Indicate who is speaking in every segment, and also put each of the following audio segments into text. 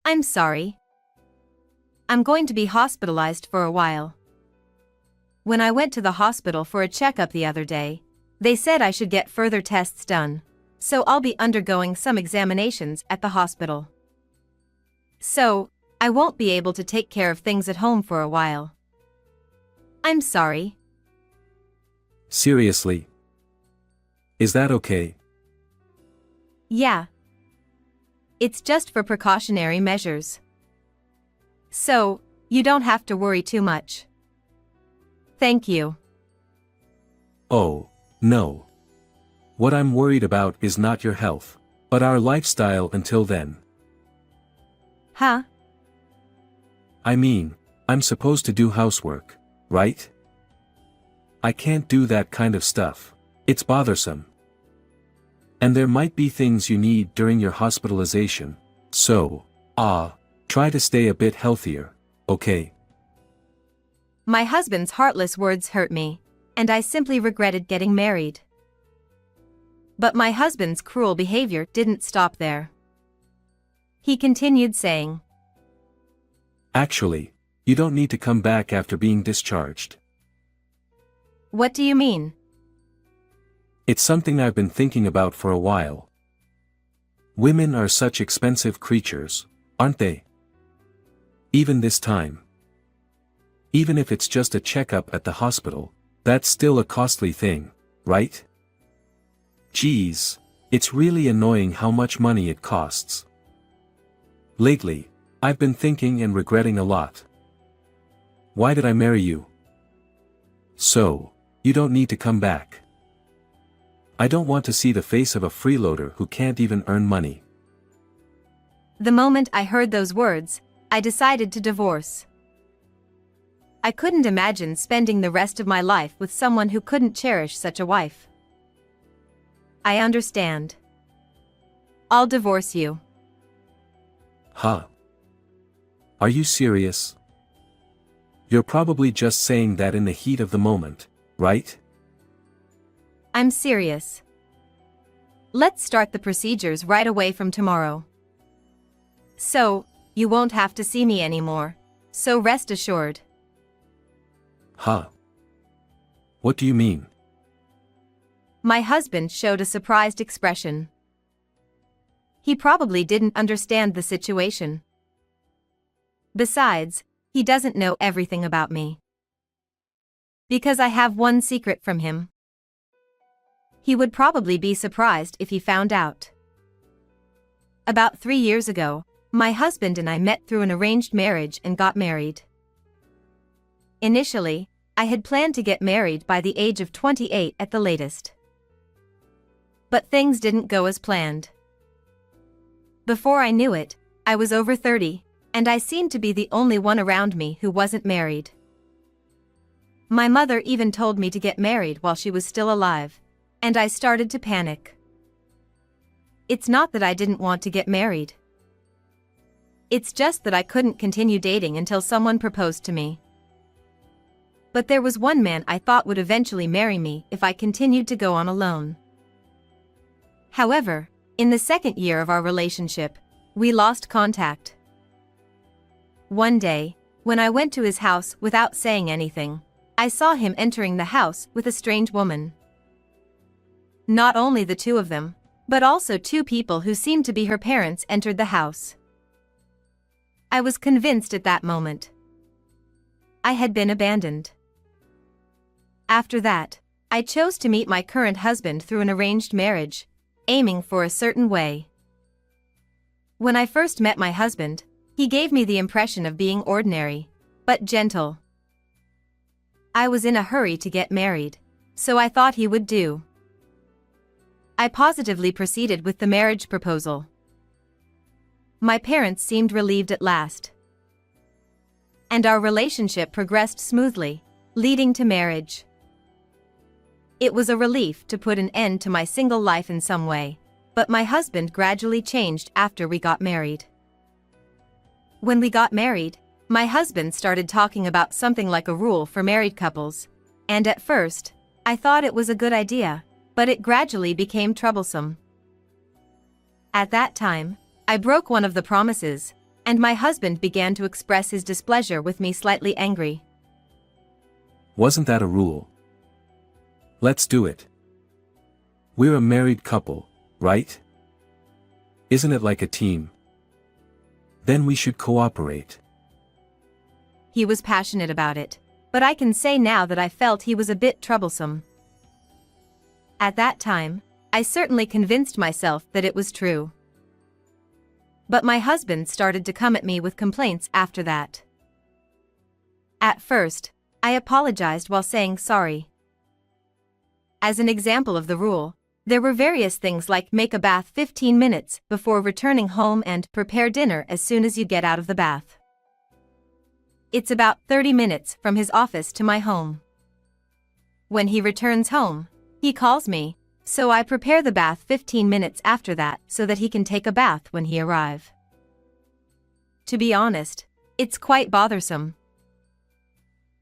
Speaker 1: I'm sorry. I'm going to be hospitalized for a while. When I went to the hospital for a checkup the other day, they said I should get further tests done, so I'll be undergoing some examinations at the hospital. So, I won't be able to take care of things at home for a while. I'm sorry.
Speaker 2: Seriously? Is that okay?
Speaker 1: Yeah. It's just for precautionary measures. So, you don't have to worry too much. Thank you.
Speaker 2: Oh, no. What I'm worried about is not your health, but our lifestyle until then.
Speaker 1: Huh?
Speaker 2: I mean, I'm supposed to do housework, right? I can't do that kind of stuff. It's bothersome. And there might be things you need during your hospitalization, so, try to stay a bit healthier, okay?
Speaker 1: My husband's heartless words hurt me, and I simply regretted getting married. But my husband's cruel behavior didn't stop there. He continued saying,
Speaker 2: Actually, you don't need to come back after being discharged.
Speaker 1: What do you mean?
Speaker 2: It's something I've been thinking about for a while. Women are such expensive creatures, aren't they? Even this time. Even if it's just a checkup at the hospital, that's still a costly thing, right? Geez, it's really annoying how much money it costs. Lately, I've been thinking and regretting a lot. Why did I marry you? So, you don't need to come back. I don't want to see the face of a freeloader who can't even earn money.
Speaker 1: The moment I heard those words, I decided to divorce. I couldn't imagine spending the rest of my life with someone who couldn't cherish such a wife. I understand. I'll divorce you.
Speaker 2: Huh? Are you serious? You're probably just saying that in the heat of the moment, right?
Speaker 1: I'm serious. Let's start the procedures right away from tomorrow. So, you won't have to see me anymore, so rest assured.
Speaker 2: Huh? What do you mean?
Speaker 1: My husband showed a surprised expression. He probably didn't understand the situation. Besides, he doesn't know everything about me. Because I have one secret from him. He would probably be surprised if he found out. About 3 years ago, my husband and I met through an arranged marriage and got married. Initially, I had planned to get married by the age of 28 at the latest. But things didn't go as planned. Before I knew it, I was over 30, and I seemed to be the only one around me who wasn't married. My mother even told me to get married while she was still alive, and I started to panic. It's not that I didn't want to get married. It's just that I couldn't continue dating until someone proposed to me. But there was one man I thought would eventually marry me if I continued to go on alone. However, in the second year of our relationship, we lost contact. One day, when I went to his house without saying anything, I saw him entering the house with a strange woman. Not only the two of them, but also 2 people who seemed to be her parents entered the house. I was convinced at that moment. I had been abandoned. After that, I chose to meet my current husband through an arranged marriage, aiming for a certain way. When I first met my husband, he gave me the impression of being ordinary, but gentle. I was in a hurry to get married, so I thought he would do. I positively proceeded with the marriage proposal. My parents seemed relieved at last. And our relationship progressed smoothly, leading to marriage. It was a relief to put an end to my single life in some way, but my husband gradually changed after we got married. When we got married, my husband started talking about something like a rule for married couples, and at first, I thought it was a good idea, but it gradually became troublesome. At that time, I broke one of the promises, and my husband began to express his displeasure with me, slightly angry.
Speaker 2: Wasn't that a rule? Let's do it. We're a married couple, right? Isn't it like a team? Then we should cooperate.
Speaker 1: He was passionate about it, but I can say now that I felt he was a bit troublesome. At that time, I certainly convinced myself that it was true. But my husband started to come at me with complaints after that. At first, I apologized while saying sorry. As an example of the rule, there were various things like make a bath 15 minutes before returning home and prepare dinner as soon as you get out of the bath. It's about 30 minutes from his office to my home. When he returns home, he calls me, so I prepare the bath 15 minutes after that so that he can take a bath when he arrives. To be honest, it's quite bothersome.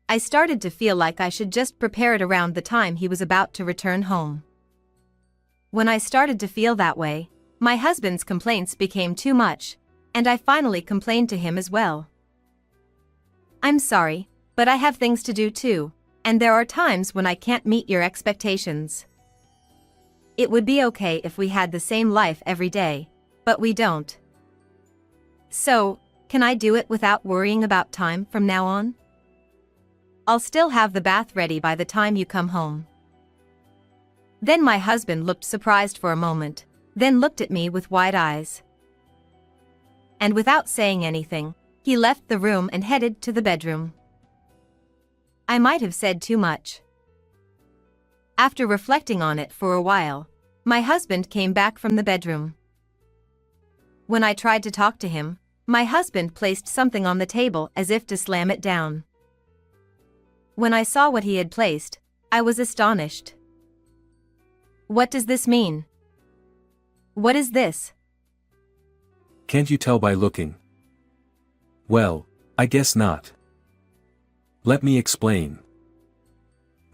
Speaker 1: I started to feel like I should just prepare it around the time he was about to return home. When I started to feel that way, my husband's complaints became too much, and I finally complained to him as well. I'm sorry, but I have things to do too, and there are times when I can't meet your expectations. It would be okay if we had the same life every day, but we don't. So, can I do it without worrying about time from now on? I'll still have the bath ready by the time you come home. Then my husband looked surprised for a moment, then looked at me with wide eyes. And without saying anything, he left the room and headed to the bedroom. I might have said too much. After reflecting on it for a while, my husband came back from the bedroom. When I tried to talk to him, my husband placed something on the table as if to slam it down. When I saw what he had placed, I was astonished. What does this mean? What is this?
Speaker 2: Can't you tell by looking? Well, I guess not. Let me explain.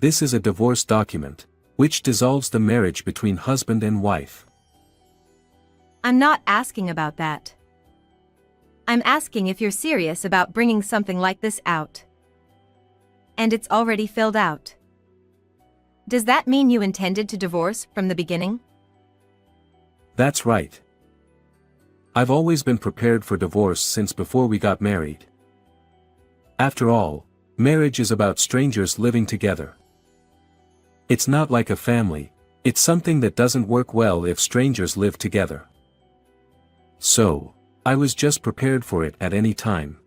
Speaker 2: This is a divorce document, which dissolves the marriage between husband and wife.
Speaker 1: I'm not asking about that. I'm asking if you're serious about bringing something like this out. And it's already filled out. Does that mean you intended to divorce from the beginning?
Speaker 2: That's right. I've always been prepared for divorce since before we got married. After all, marriage is about strangers living together. It's not like a family, it's something that doesn't work well if strangers live together. So, I was just prepared for it at any time.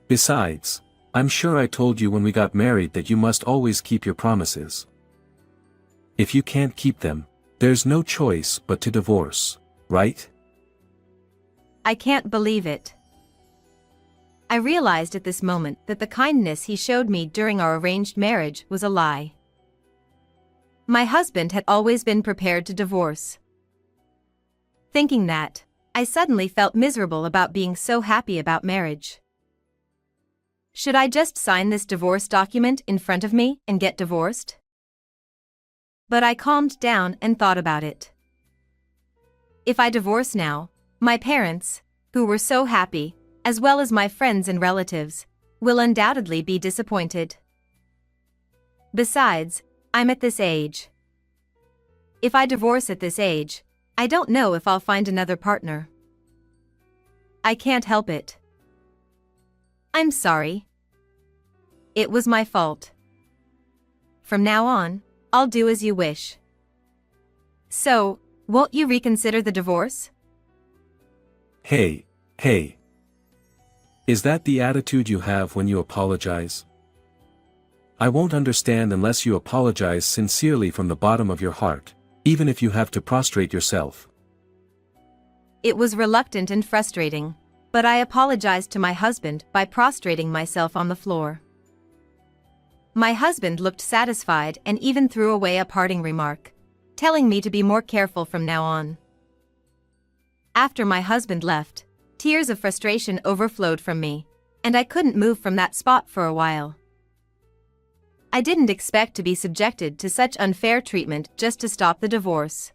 Speaker 2: Besides, I'm sure I told you when we got married that you must always keep your promises. If you can't keep them, there's no choice but to divorce, right?
Speaker 1: I can't believe it. I realized at this moment that the kindness he showed me during our arranged marriage was a lie. My husband had always been prepared to divorce. Thinking that, I suddenly felt miserable about being so happy about marriage. Should I just sign this divorce document in front of me and get divorced? But I calmed down and thought about it. If I divorce now, my parents, who were so happy, as well as my friends and relatives, will undoubtedly be disappointed. Besides, I'm at this age. If I divorce at this age, I don't know if I'll find another partner. I can't help it. I'm sorry. It was my fault. From now on, I'll do as you wish. So, won't you reconsider the divorce?
Speaker 2: Hey. Is that the attitude you have when you apologize? I won't understand unless you apologize sincerely from the bottom of your heart, even if you have to prostrate yourself.
Speaker 1: It was reluctant and frustrating, but I apologized to my husband by prostrating myself on the floor. My husband looked satisfied and even threw away a parting remark, telling me to be more careful from now on. After my husband left, tears of frustration overflowed from me, and I couldn't move from that spot for a while. I didn't expect to be subjected to such unfair treatment just to stop the divorce.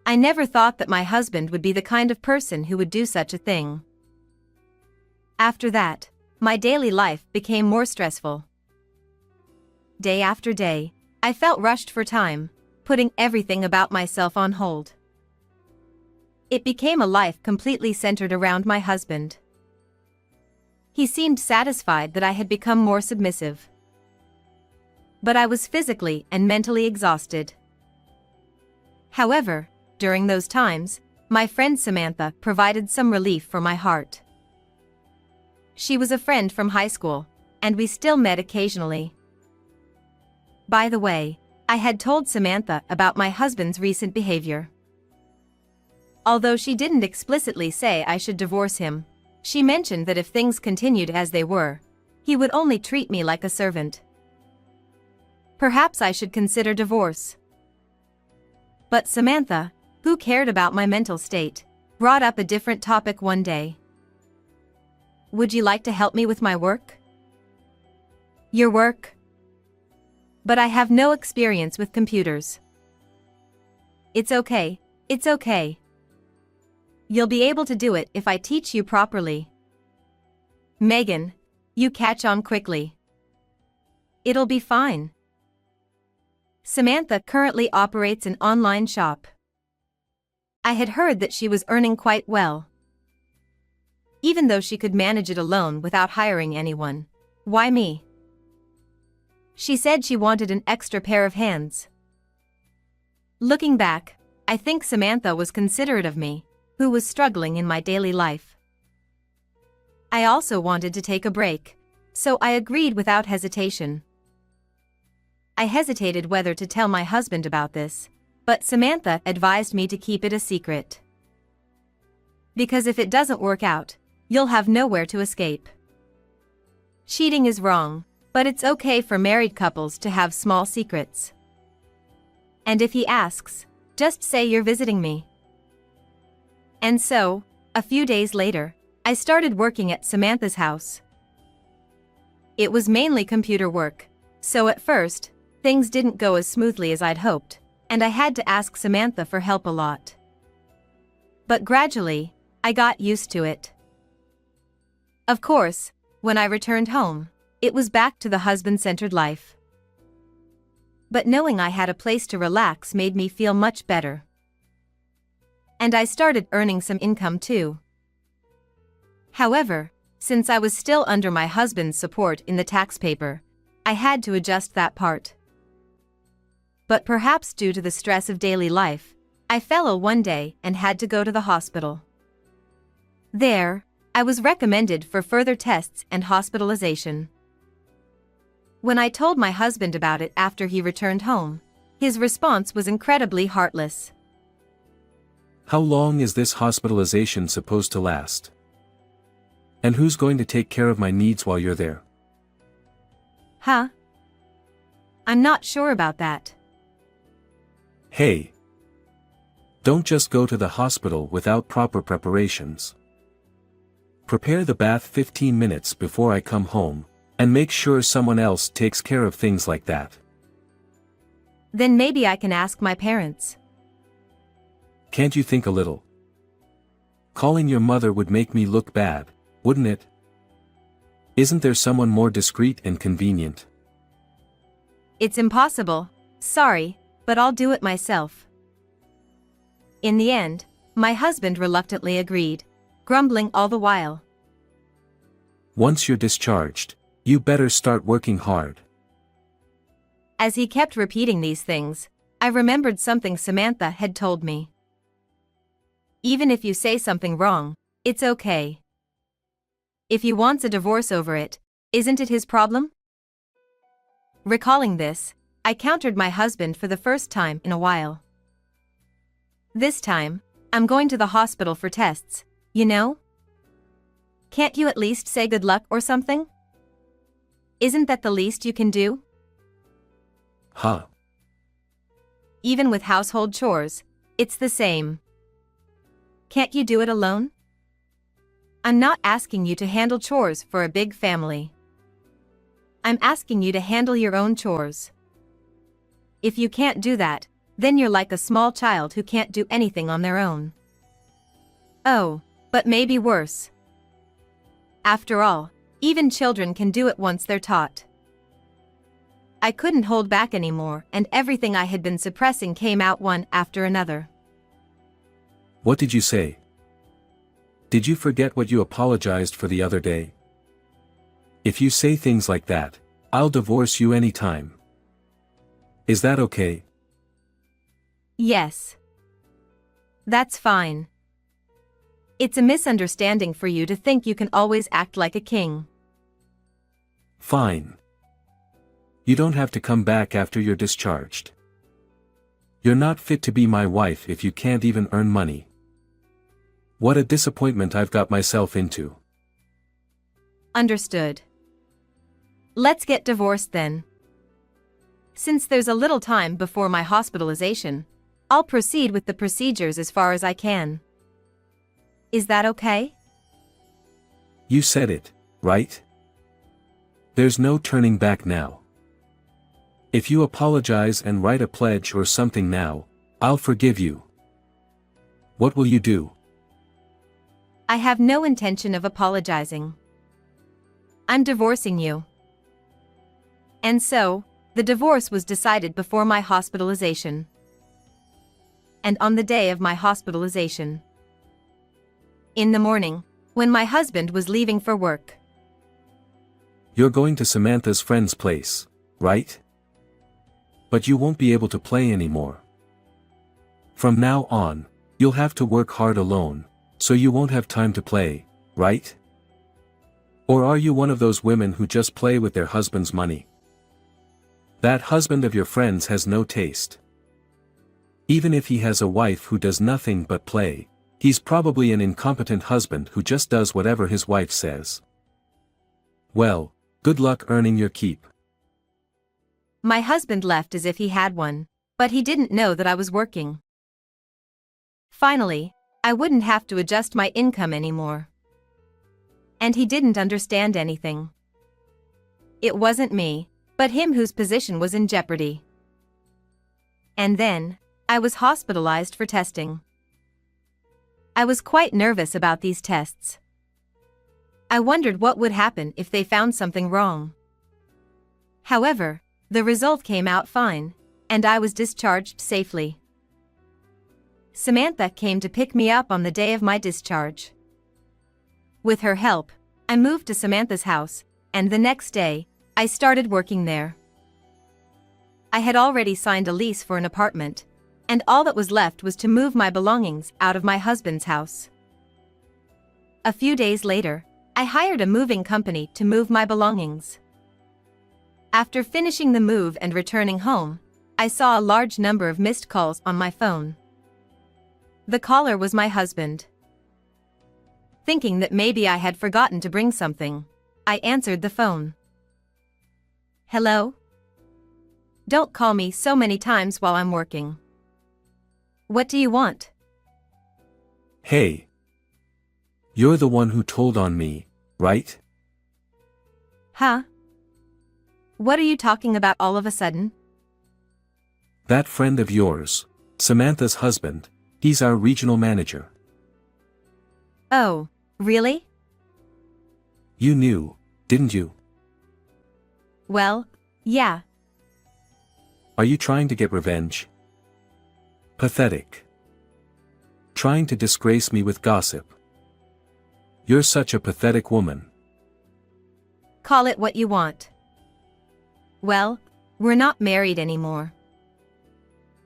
Speaker 1: I never thought that my husband would be the kind of person who would do such a thing. After that, my daily life became more stressful. Day after day, I felt rushed for time, putting everything about myself on hold. It became a life completely centered around my husband. He seemed satisfied that I had become more submissive. But I was physically and mentally exhausted. However, during those times, my friend Samantha provided some relief for my heart. She was a friend from high school, and we still met occasionally. By the way, I had told Samantha about my husband's recent behavior. Although she didn't explicitly say I should divorce him, she mentioned that if things continued as they were, he would only treat me like a servant. Perhaps I should consider divorce. But Samantha, who cared about my mental state, brought up a different topic one day. Would you like to help me with my work? Your work? But I have no experience with computers. It's okay, it's okay. You'll be able to do it if I teach you properly. Megan, you catch on quickly. It'll be fine. Samantha currently operates an online shop. I had heard that she was earning quite well. Even though she could manage it alone without hiring anyone, why me? She said she wanted an extra pair of hands. Looking back, I think Samantha was considerate of me, who was struggling in my daily life. I also wanted to take a break, so I agreed without hesitation. I hesitated whether to tell my husband about this, but Samantha advised me to keep it a secret. Because if it doesn't work out, you'll have nowhere to escape. Cheating is wrong, but it's okay for married couples to have small secrets. And if he asks, just say you're visiting me. And so, a few days later, I started working at Samantha's house. It was mainly computer work, so at first, things didn't go as smoothly as I'd hoped, and I had to ask Samantha for help a lot. But gradually, I got used to it. Of course, when I returned home, it was back to the husband-centered life. But knowing I had a place to relax made me feel much better. And I started earning some income too. However, since I was still under my husband's support in the tax paper, I had to adjust that part. But perhaps due to the stress of daily life, I fell ill one day and had to go to the hospital. There, I was recommended for further tests and hospitalization. When I told my husband about it after he returned home, his response was incredibly heartless.
Speaker 2: How long is this hospitalization supposed to last? And who's going to take care of my needs while you're there?
Speaker 1: Huh? I'm not sure about that.
Speaker 2: Hey! Don't just go to the hospital without proper preparations. Prepare the bath 15 minutes before I come home, and make sure someone else takes care of things like that.
Speaker 1: Then maybe I can ask my parents.
Speaker 2: Can't you think a little? Calling your mother would make me look bad, wouldn't it? Isn't there someone more discreet and convenient?
Speaker 1: It's impossible, sorry, but I'll do it myself. In the end, my husband reluctantly agreed, grumbling all the while.
Speaker 2: Once you're discharged, you better start working hard.
Speaker 1: As he kept repeating these things, I remembered something Samantha had told me. Even if you say something wrong, it's okay. If he wants a divorce over it, isn't it his problem? Recalling this, I countered my husband for the first time in a while. This time, I'm going to the hospital for tests, you know? Can't you at least say good luck or something? Isn't that the least you can do?
Speaker 2: Huh?
Speaker 1: Even with household chores, it's the same. Can't you do it alone? I'm not asking you to handle chores for a big family. I'm asking you to handle your own chores. If you can't do that, then you're like a small child who can't do anything on their own. Oh, but maybe worse. After all, even children can do it once they're taught. I couldn't hold back anymore, and everything I had been suppressing came out one after another.
Speaker 2: What did you say? Did you forget what you apologized for the other day? If you say things like that, I'll divorce you anytime. Is that okay?
Speaker 1: Yes. That's fine. It's a misunderstanding for you to think you can always act like a king.
Speaker 2: Fine. You don't have to come back after you're discharged. You're not fit to be my wife if you can't even earn money. What a disappointment I've got myself into.
Speaker 1: Understood. Let's get divorced then. Since there's a little time before my hospitalization, I'll proceed with the procedures as far as I can. Is that okay?
Speaker 2: You said it, right? There's no turning back now. If you apologize and write a pledge or something now, I'll forgive you. What will you do?
Speaker 1: I have no intention of apologizing. I'm divorcing you. And so, the divorce was decided before my hospitalization. And on the day of my hospitalization. In the morning, when my husband was leaving for work.
Speaker 2: You're going to Samantha's friend's place, right? But you won't be able to play anymore. From now on, you'll have to work hard alone, so you won't have time to play, right? Or are you one of those women who just play with their husband's money? That husband of your friends has no taste. Even if he has a wife who does nothing but play, he's probably an incompetent husband who just does whatever his wife says. Well, good luck earning your keep.
Speaker 1: My husband left as if he had one, but he didn't know that I was working. Finally, I wouldn't have to adjust my income anymore. And he didn't understand anything. It wasn't me, but him whose position was in jeopardy. And then, I was hospitalized for testing. I was quite nervous about these tests. I wondered what would happen if they found something wrong. However, the result came out fine, and I was discharged safely. Samantha came to pick me up on the day of my discharge. With her help, I moved to Samantha's house, and the next day, I started working there. I had already signed a lease for an apartment, and all that was left was to move my belongings out of my husband's house. A few days later, I hired a moving company to move my belongings. After finishing the move and returning home, I saw a large number of missed calls on my phone. The caller was my husband. Thinking that maybe I had forgotten to bring something, I answered the phone. Hello? Don't call me so many times while I'm working. What do you want?
Speaker 2: Hey. You're the one who told on me, right?
Speaker 1: Huh? What are you talking about all of a sudden?
Speaker 2: That friend of yours, Samantha's husband, he's our regional manager.
Speaker 1: Oh, really?
Speaker 2: You knew, didn't you?
Speaker 1: Well, yeah.
Speaker 2: Are you trying to get revenge? Pathetic. Trying to disgrace me with gossip. You're such a pathetic woman.
Speaker 1: Call it what you want. Well, we're not married anymore.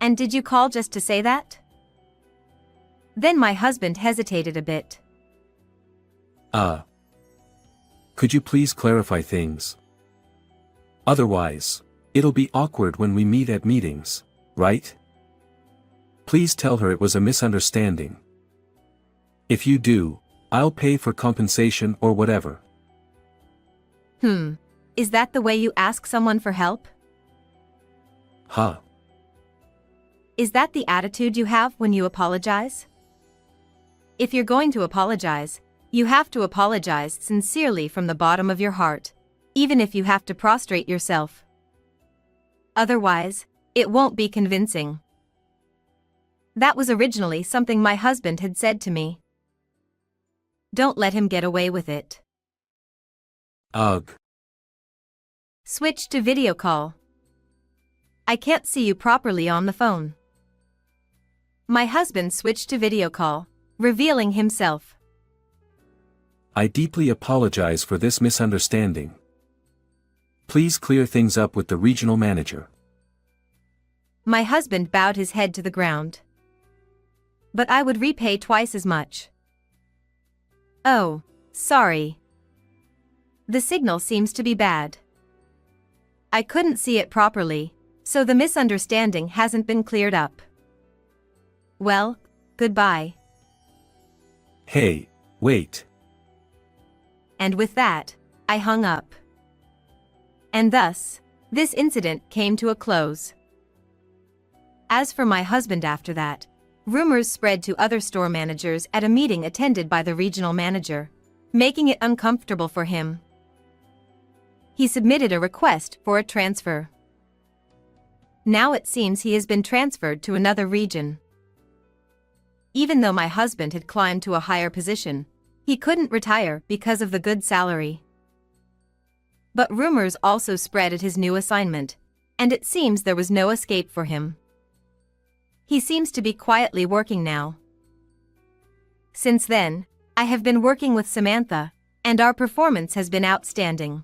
Speaker 1: And did you call just to say that? Then my husband hesitated a bit.
Speaker 2: Could you please clarify things? Otherwise, it'll be awkward when we meet at meetings, right? Please tell her it was a misunderstanding. If you do, I'll pay for compensation or whatever.
Speaker 1: Is that the way you ask someone for help?
Speaker 2: Huh.
Speaker 1: Is that the attitude you have when you apologize? If you're going to apologize, you have to apologize sincerely from the bottom of your heart, even if you have to prostrate yourself. Otherwise, it won't be convincing. That was originally something my husband had said to me. Don't let him get away with it.
Speaker 2: Ugh.
Speaker 1: Switch to video call. I can't see you properly on the phone. My husband switched to video call, revealing himself.
Speaker 2: I deeply apologize for this misunderstanding. Please clear things up with the regional manager.
Speaker 1: My husband bowed his head to the ground. But I would repay twice as much. Oh, sorry. The signal seems to be bad. I couldn't see it properly, so the misunderstanding hasn't been cleared up. Well, goodbye.
Speaker 2: Hey, wait.
Speaker 1: And with that, I hung up. And thus, this incident came to a close. As for my husband after that, rumors spread to other store managers at a meeting attended by the regional manager, making it uncomfortable for him. He submitted a request for a transfer. Now it seems he has been transferred to another region. Even though my husband had climbed to a higher position, he couldn't retire because of the good salary. But rumors also spread at his new assignment, and it seems there was no escape for him. He seems to be quietly working now. Since then, I have been working with Samantha, and our performance has been outstanding.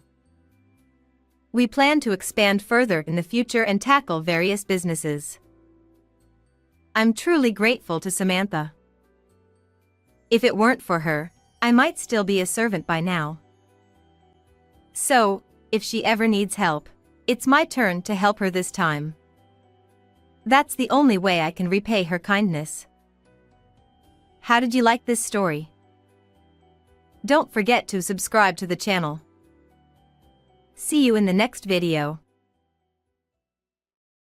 Speaker 1: We plan to expand further in the future and tackle various businesses. I'm truly grateful to Samantha. If it weren't for her, I might still be a servant by now. So, if she ever needs help, it's my turn to help her this time. That's the only way I can repay her kindness. How did you like this story? Don't forget to subscribe to the channel. See you in the next video.